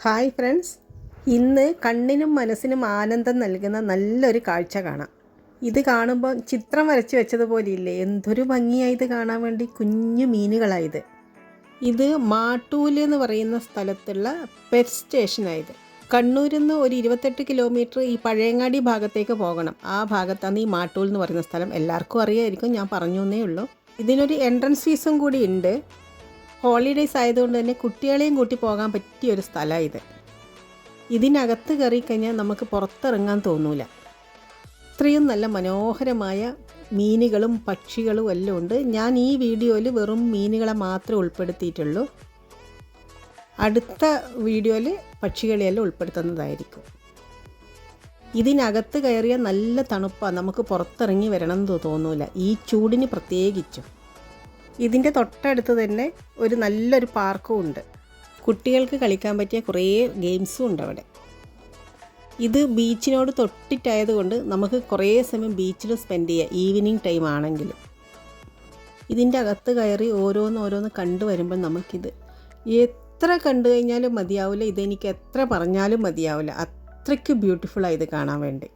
Hi friends, ഇന്ന് കണ്ണിനും മനസ്സിനും ആനന്ദം നൽകുന്ന നല്ലൊരു കാഴ്ച കാണാം. ഇത് കാണുമ്പോൾ ചിത്രം വരച്ച് വെച്ചതുപോലെ ഇല്ലേ, എന്തൊരു ഭംഗിയായി ഇത് കാണാൻ വേണ്ടി. കുഞ്ഞു മീനുകളായത്. ഇത് മാട്ടൂല് എന്ന് പറയുന്ന സ്ഥലത്തുള്ള പെറ്റ് സ്റ്റേഷനായത്. കണ്ണൂരിൽ നിന്ന് ഒരു 28 കിലോമീറ്റർ ഈ പഴയങ്ങാടി ഭാഗത്തേക്ക് പോകണം. ആ ഭാഗത്താണ് ഈ മാട്ടൂൽ എന്ന് പറയുന്ന സ്ഥലം. എല്ലാവർക്കും അറിയാമായിരിക്കും, ഞാൻ പറഞ്ഞു എന്നേ ഉള്ളൂ. ഇതിനൊരു എൻട്രൻസ് ഫീസും കൂടി ഉണ്ട്. ഹോളിഡേയ്സ് ആയതുകൊണ്ട് തന്നെ കുട്ടികളെയും കൂട്ടി പോകാൻ പറ്റിയൊരു സ്ഥലമാണ് ഇത്. ഇതിനകത്ത് കയറിക്കഴിഞ്ഞാൽ നമുക്ക് പുറത്തിറങ്ങാൻ തോന്നൂല. ഇത്രയും നല്ല മനോഹരമായ മീനുകളും പക്ഷികളും എല്ലാം ഉണ്ട്. ഞാൻ ഈ വീഡിയോയിൽ വെറും മീനുകളെ മാത്രമേ ഉൾപ്പെടുത്തിയിട്ടുള്ളൂ. അടുത്ത വീഡിയോയിൽ പക്ഷികളെയെല്ലാം ഉൾപ്പെടുത്തുന്നതായിരിക്കും. ഇതിനകത്ത് കയറിയാൽ നല്ല തണുപ്പാണ്, നമുക്ക് പുറത്തിറങ്ങി വരണം എന്ന് തോന്നൂല, ഈ ചൂടിന് പ്രത്യേകിച്ചും. ഇതിൻ്റെ തൊട്ടടുത്ത് തന്നെ ഒരു നല്ലൊരു പാർക്കും ഉണ്ട്. കുട്ടികൾക്ക് കളിക്കാൻ പറ്റിയ കുറേ ഗെയിംസും ഉണ്ട് അവിടെ. ഇത് ബീച്ചിനോട് തൊട്ടിട്ടായതുകൊണ്ട് നമുക്ക് കുറേ സമയം ബീച്ചിൽ സ്പെൻഡ് ചെയ്യാം, ഈവനിങ് ടൈം ആണെങ്കിലും. ഇതിൻ്റെ അകത്ത് കയറി ഓരോന്ന് കണ്ടു വരുമ്പോൾ നമുക്കിത് എത്ര കണ്ടു കഴിഞ്ഞാലും മതിയാവില്ല. ഇതെനിക്ക് എത്ര പറഞ്ഞാലും മതിയാവില്ല, അത്രയ്ക്ക് ബ്യൂട്ടിഫുള്ളാണ് ഇത് കാണാൻ വേണ്ടി.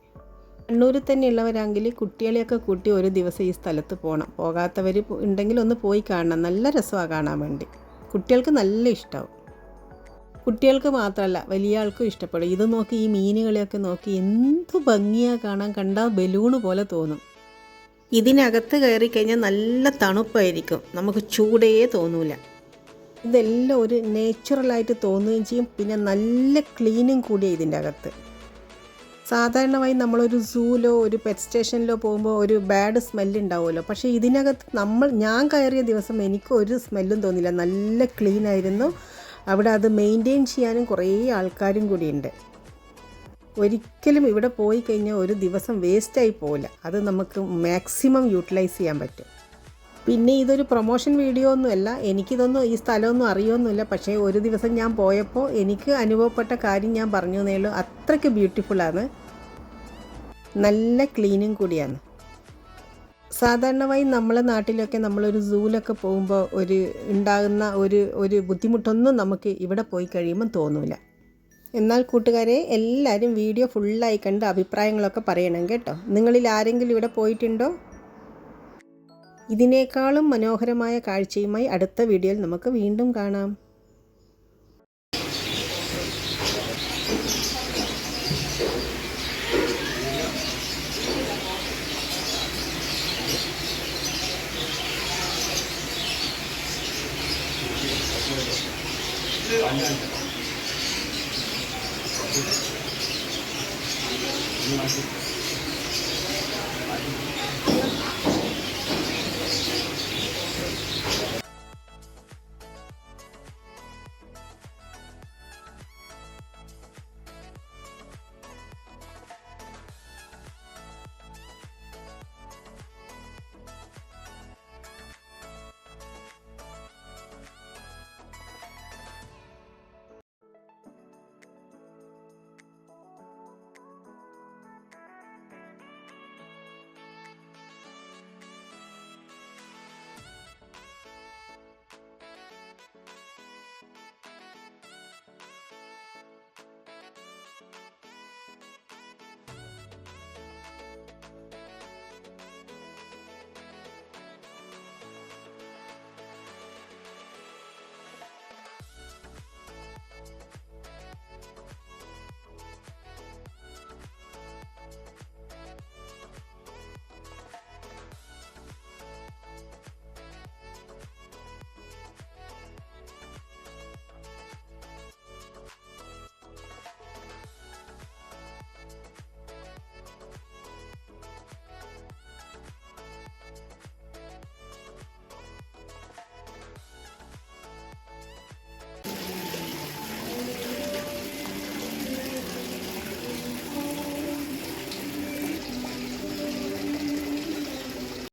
കണ്ണൂരിൽ തന്നെ ഉള്ളവരാണെങ്കിൽ കുട്ടികളെയൊക്കെ കൂട്ടി ഒരു ദിവസം ഈ സ്ഥലത്ത് പോകണം. പോകാത്തവർ ഉണ്ടെങ്കിൽ ഒന്ന് പോയി കാണണം, നല്ല രസമാണ് കാണാൻ വേണ്ടി. കുട്ടികൾക്ക് നല്ല ഇഷ്ടമാവും. കുട്ടികൾക്ക് മാത്രമല്ല, വലിയ ആൾക്കും ഇഷ്ടപ്പെടും. ഇത് നോക്കി, ഈ മീനുകളെയൊക്കെ നോക്കി എന്ത് ഭംഗിയാണ് കാണാൻ. കണ്ടാൽ ബലൂണ് പോലെ തോന്നും. ഇതിനകത്ത് കയറി കഴിഞ്ഞാൽ നല്ല തണുപ്പായിരിക്കും, നമുക്ക് ചൂടേ തോന്നൂല. ഇതെല്ലാം ഒരു നേച്ചുറലായിട്ട് തോന്നുകയും ചെയ്യും. പിന്നെ നല്ല ക്ലീനും കൂടിയാണ് ഇതിൻ്റെ അകത്ത്. സാധാരണമായി നമ്മളൊരു സൂലോ ഒരു പെറ്റ് സ്റ്റേഷനിലോ പോകുമ്പോൾ ഒരു ബാഡ് സ്മെല്ല് ഉണ്ടാവുമല്ലോ. പക്ഷേ ഇതിനകത്ത് ഞാൻ കയറിയ ദിവസം എനിക്ക് ഒരു സ്മെല്ലും തോന്നില്ല. നല്ല ക്ലീൻ ആയിരുന്നു അവിടെ. അത് മെയിൻറ്റെയിൻ ചെയ്യാനും കുറേ ആൾക്കാരും കൂടിയുണ്ട്. ഒരിക്കലും ഇവിടെ പോയി കഴിഞ്ഞാൽ ഒരു ദിവസം വേസ്റ്റായി പോവില്ല. അത് നമുക്ക് മാക്സിമം യൂട്ടിലൈസ് ചെയ്യാൻ പറ്റും. പിന്നെ ഇതൊരു പ്രൊമോഷൻ വീഡിയോ ഒന്നുമല്ല, എനിക്കിതൊന്നും ഈ സ്ഥലമൊന്നും അറിയുമൊന്നുമില്ല. പക്ഷേ ഒരു ദിവസം ഞാൻ പോയപ്പോൾ എനിക്ക് അനുഭവപ്പെട്ട കാര്യം ഞാൻ പറഞ്ഞു എന്നേ ഉള്ളൂ. അത്രയ്ക്ക് ബ്യൂട്ടിഫുള്ളാണ്, നല്ല ക്ലീനും കൂടിയാണ്. സാധാരണമായി നമ്മളെ നാട്ടിലൊക്കെ നമ്മളൊരു സൂലൊക്കെ പോകുമ്പോൾ ഉണ്ടാകുന്ന ഒരു ബുദ്ധിമുട്ടൊന്നും നമുക്ക് ഇവിടെ പോയി കഴിയുമ്പം തോന്നൂല. എന്നാൽ കൂട്ടുകാരെ, എല്ലാവരും വീഡിയോ ഫുള്ളായി കണ്ട് അഭിപ്രായങ്ങളൊക്കെ പറയണം കേട്ടോ. നിങ്ങളിൽ ആരെങ്കിലും ഇവിടെ പോയിട്ടുണ്ടോ? ഇതിനേക്കാളും മനോഹരമായ കാഴ്ചയുമായി അടുത്ത വീഡിയോയിൽ നമുക്ക് വീണ്ടും കാണാം. 아니.